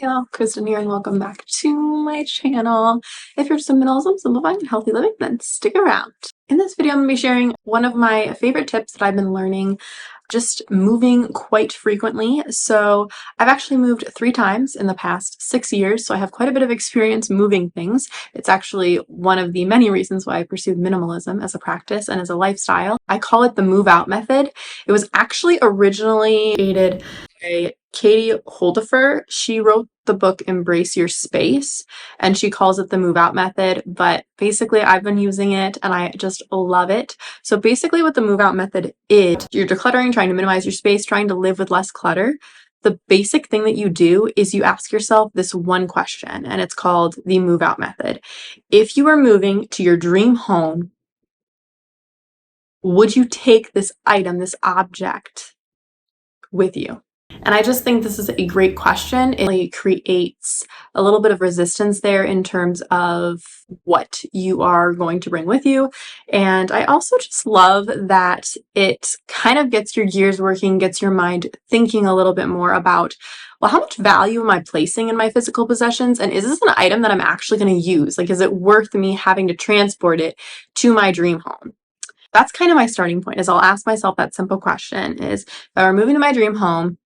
Yeah, Kristen here, and welcome back to my channel. If you're just a minimalism, simplifying, and healthy living, then stick around. In this video, I'm going to be sharing one of my favorite tips that I've been learning just moving quite frequently. So I've actually moved 3 times in the past 6 years, so I have quite a bit of experience moving things. It's actually one of the many reasons why I pursued minimalism as a practice and as a lifestyle. I call it the move out method. It was actually originally created by Katie Holdifer. She wrote the book Embrace Your Space, and she calls it the move out method, but basically I've been using it and I just love it. So basically what the move out method is, you're decluttering, trying to minimize your space, trying to live with less clutter. The basic thing that you do is you ask yourself this one question, and it's called the move out method. If you were moving to your dream home, would you take this item, this object with you? And I just think this is a great question. It really creates a little bit of resistance there in terms of what you are going to bring with you. And I also just love that it kind of gets your gears working, gets your mind thinking a little bit more about, well, how much value am I placing in my physical possessions? And is this an item that I'm actually going to use? Like, is it worth me having to transport it to my dream home? That's kind of my starting point, is I'll ask myself that simple question is, if I were moving to my dream home,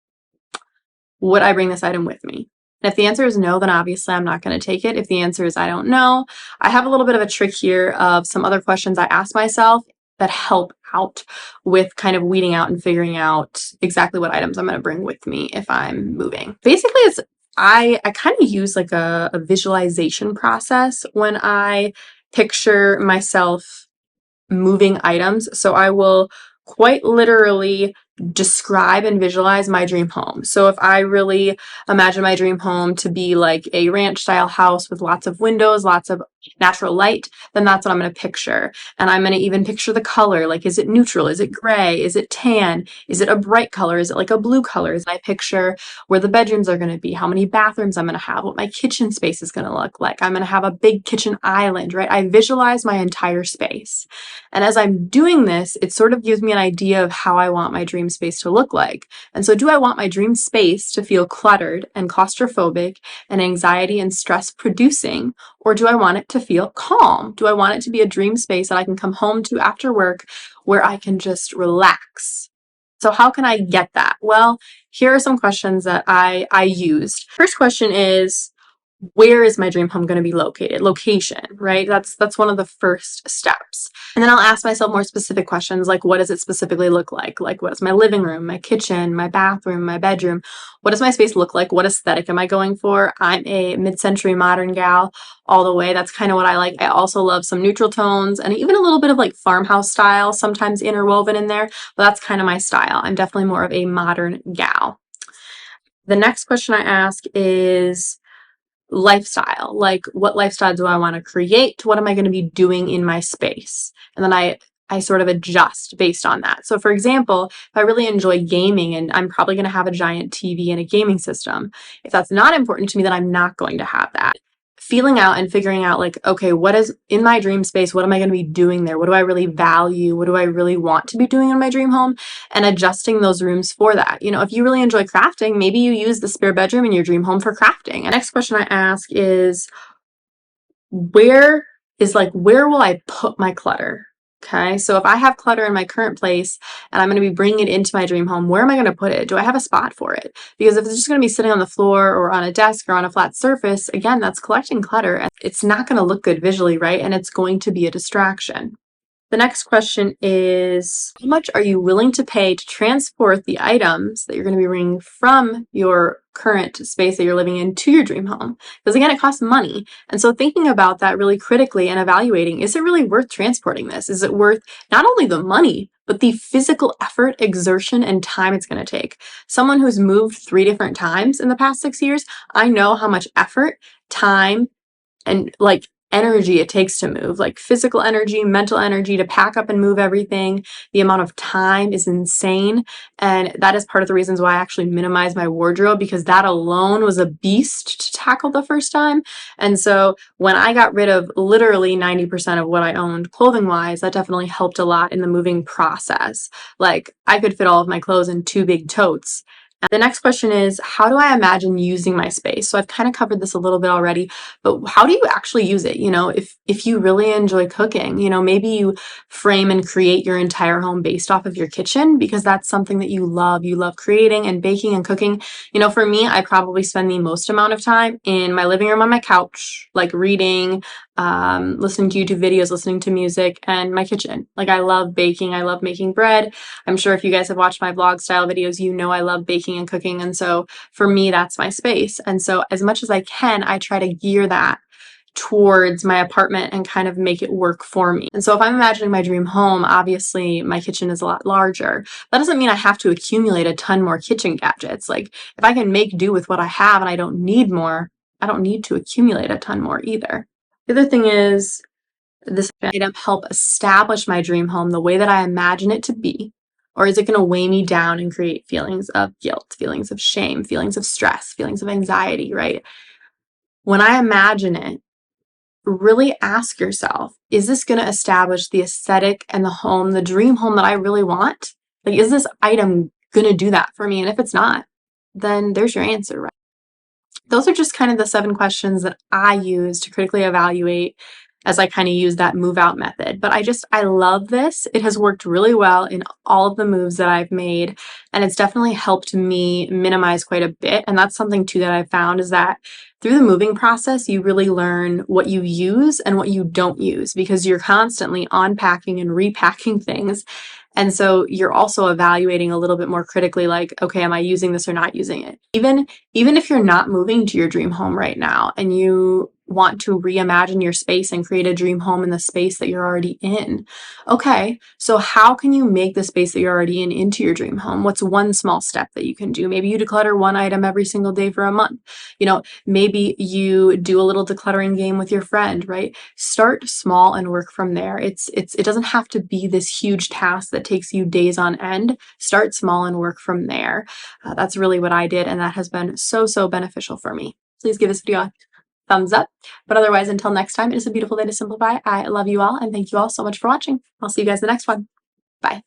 would I bring this item with me? And if the answer is no, then obviously I'm not going to take it. If the answer is I don't know, I have a little bit of a trick here of some other questions I ask myself that help out with kind of weeding out and figuring out exactly what items I'm going to bring with me if I'm moving. Basically, I kind of use like a visualization process when I picture myself moving items. So I will quite literally describe and visualize my dream home. So if I really imagine my dream home to be like a ranch style house with lots of windows, lots of natural light, then that's what I'm going to picture. And I'm going to even picture the color. Like, is it neutral? Is it gray? Is it tan? Is it a bright color? Is it like a blue color? And I picture where the bedrooms are going to be, how many bathrooms I'm going to have, what my kitchen space is going to look like. I'm going to have a big kitchen island, right? I visualize my entire space. And as I'm doing this, it sort of gives me an idea of how I want my dream space to look like. And so do I want my dream space to feel cluttered and claustrophobic and anxiety and stress producing, or do I want it to feel calm? Do I want it to be a dream space that I can come home to after work where I can just relax? So how can I get that? Well, here are some questions that I used. First question is, where is my dream home going to be located? Location, right? That's one of the first steps. And then I'll ask myself more specific questions like, what does it specifically look like? Like, what is my living room, my kitchen, my bathroom, my bedroom? What does my space look like? What aesthetic am I going for? I'm a mid-century modern gal all the way. That's kind of what I like. I also love some neutral tones and even a little bit of like farmhouse style, sometimes interwoven in there, but that's kind of my style. I'm definitely more of a modern gal. The next question I ask is, lifestyle. Like, what lifestyle do I want to create? What am I going to be doing in my space? And then I sort of adjust based on that. So for example, if I really enjoy gaming and I'm probably going to have a giant TV and a gaming system, if that's not important to me, then I'm not going to have that. Feeling out and figuring out like, okay, what is in my dream space? What am I going to be doing there? What do I really value? What do I really want to be doing in my dream home? And adjusting those rooms for that. You know, if you really enjoy crafting, maybe you use the spare bedroom in your dream home for crafting. And next question I ask is, where will I put my clutter? Okay, so if I have clutter in my current place and I'm going to be bringing it into my dream home, where am I going to put it? Do I have a spot for it? Because if it's just going to be sitting on the floor or on a desk or on a flat surface, again, that's collecting clutter. And it's not going to look good visually, right? And it's going to be a distraction. The next question is, how much are you willing to pay to transport the items that you're going to be bringing from your current space that you're living in to your dream home? Because again, it costs money. And so thinking about that really critically and evaluating, is it really worth transporting this? Is it worth not only the money, but the physical effort, exertion, and time it's going to take? Someone who's moved 3 different times in the past 6 years, I know how much effort, time, and like energy it takes to move, like physical energy, mental energy to pack up and move everything. The amount of time is insane. And that is part of the reasons why I actually minimized my wardrobe, because that alone was a beast to tackle the first time. And so when I got rid of literally 90% of what I owned clothing wise, that definitely helped a lot in the moving process. Like, I could fit all of my clothes in 2 big totes The next question is, how do I imagine using my space? So I've kind of covered this a little bit already, but how do you actually use it? If you really enjoy cooking, maybe you frame and create your entire home based off of your kitchen because that's something that you love. You love creating and baking and cooking. For me, I probably spend the most amount of time in my living room on my couch, like reading, listening to YouTube videos, listening to music, and my kitchen. Like, I love baking. I love making bread. I'm sure if you guys have watched my vlog style videos, I love baking and cooking. And so for me, that's my space. And so as much as I can, I try to gear that towards my apartment and kind of make it work for me. And so if I'm imagining my dream home, obviously my kitchen is a lot larger. That doesn't mean I have to accumulate a ton more kitchen gadgets. Like, if I can make do with what I have and I don't need more, I don't need to accumulate a ton more either. The other thing is, this item help establish my dream home the way that I imagine it to be? Or is it going to weigh me down and create feelings of guilt, feelings of shame, feelings of stress, feelings of anxiety, right? When I imagine it, really ask yourself, is this going to establish the aesthetic and the home, the dream home that I really want? Like, is this item going to do that for me? And if it's not, then there's your answer, right? Those are just kind of the 7 questions that I use to critically evaluate as I kind of use that move out method. But I love this. It has worked really well in all of the moves that I've made, and it's definitely helped me minimize quite a bit. And that's something too that I've found, is that through the moving process, you really learn what you use and what you don't use, because you're constantly unpacking and repacking things. And so you're also evaluating a little bit more critically, like, okay, am I using this or not using it? Even if you're not moving to your dream home right now and you want to reimagine your space and create a dream home in the space that you're already in. Okay, so how can you make the space that you're already in into your dream home? What's one small step that you can do? Maybe you declutter one item every single day for a month. Maybe you do a little decluttering game with your friend, right? Start small and work from there. It doesn't have to be this huge task that takes you days on end. Start small and work from there. That's really what I did, and that has been so beneficial for me. Please give this video a thumbs up. But otherwise, until next time, it is a beautiful day to simplify. I love you all, and thank you all so much for watching. I'll see you guys in the next one. Bye.